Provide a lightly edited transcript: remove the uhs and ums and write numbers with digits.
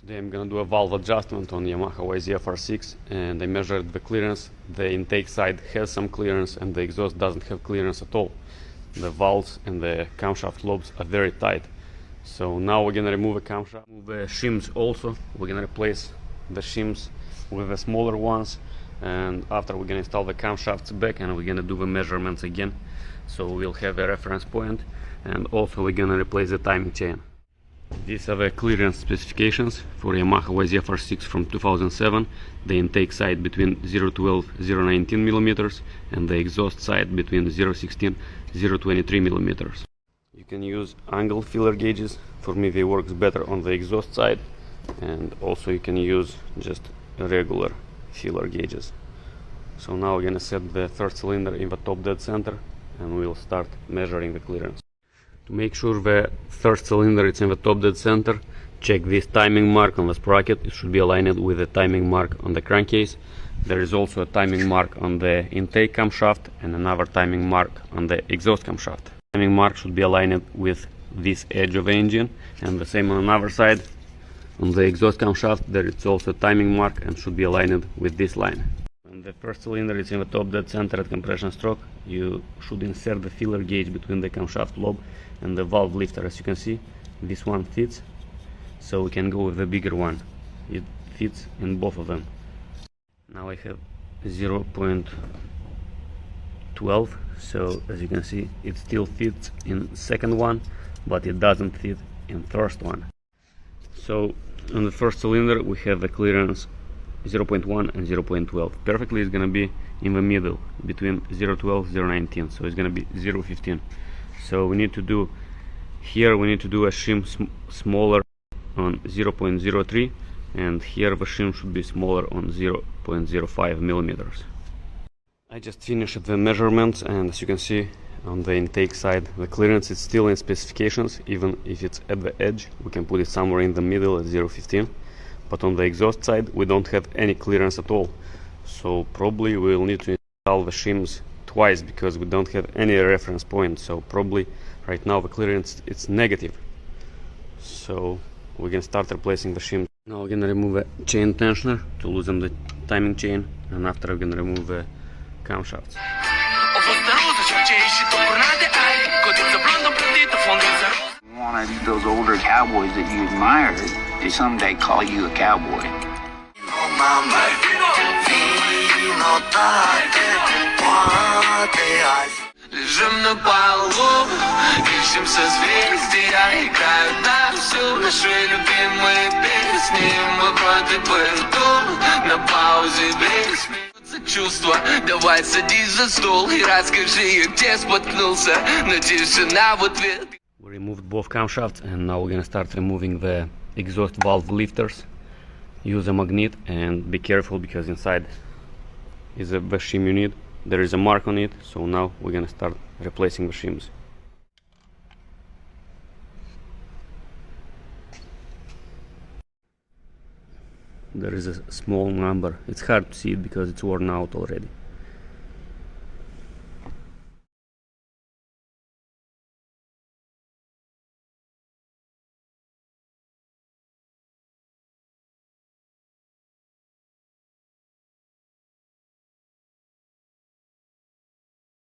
Today I'm gonna do a valve adjustment on Yamaha YZF-R6, and I measured the clearance. The intake side has some clearance and the exhaust doesn't have clearance at all. The valves and the camshaft lobes are very tight. So now we're gonna remove the camshaft, remove the shims also. We're gonna replace the shims with the smaller ones, and after we're gonna install the camshafts back and we're gonna do the measurements again. So we'll have a reference point, and also we're gonna replace the timing chain. These are the clearance specifications for Yamaha YZF-R6 from 2007. The intake side between 0.12 0.19 millimeters and the exhaust side between 0.16 0.23 millimeters. You can use angle filler gauges. For me they works better on the exhaust side, and also you can use just regular filler gauges. So now we're gonna set the third cylinder in the top dead center and we'll start measuring the clearance. To make sure the third cylinder is in the top dead center, check this timing mark on the sprocket. It should be aligned with the timing mark on the crankcase. There is also a timing mark on the intake camshaft and another timing mark on the exhaust camshaft. Timing mark should be aligned with this edge of the engine, and the same on another side. On the exhaust camshaft there is also a timing mark and should be aligned with this line. When the first cylinder is in the top dead center at compression stroke, you should insert the filler gauge between the camshaft lobe and the valve lifter. As you can see, this one fits, so we can go with the bigger one. It fits in both of them. Now I have 0.12, so as you can see it still fits in second one, but it doesn't fit in first one. So on the first cylinder we have the clearance 0.1 and 0.12. Perfectly is gonna be in the middle between 0.12 0.19, so it's gonna be 0.15. So we need to do here, we need to do a shim smaller on 0.03, and here the shim should be smaller on 0.05 millimeters. I just finished the measurements, and as you can see on the intake side the clearance is still in specifications. Even if it's at the edge, we can put it somewhere in the middle at 0.15. But on the exhaust side we don't have any clearance at all, so probably we'll need to install the shims twice because we don't have any reference point. So probably right now the clearance it's negative, so we can start replacing the shims. Now we're gonna remove the chain tensioner to loosen the timing chain, and after we're gonna remove the camshafts. One of those older cowboys that you admired, they someday call you a cowboy. Лежим на полу, ищем созвездия, играют на всю наши любимые песни. Мы против пыльту, на паузе весь мир. Чувства, давай садись за стол и расскажи, где споткнулся, но тишина в ответ. We removed both camshafts, and now we're gonna start removing the exhaust valve lifters. Use a magnet and be careful because inside is the shim you need. There is a mark on it, so now we're gonna start replacing the shims. There is a small number. It's hard to see it because it's worn out already.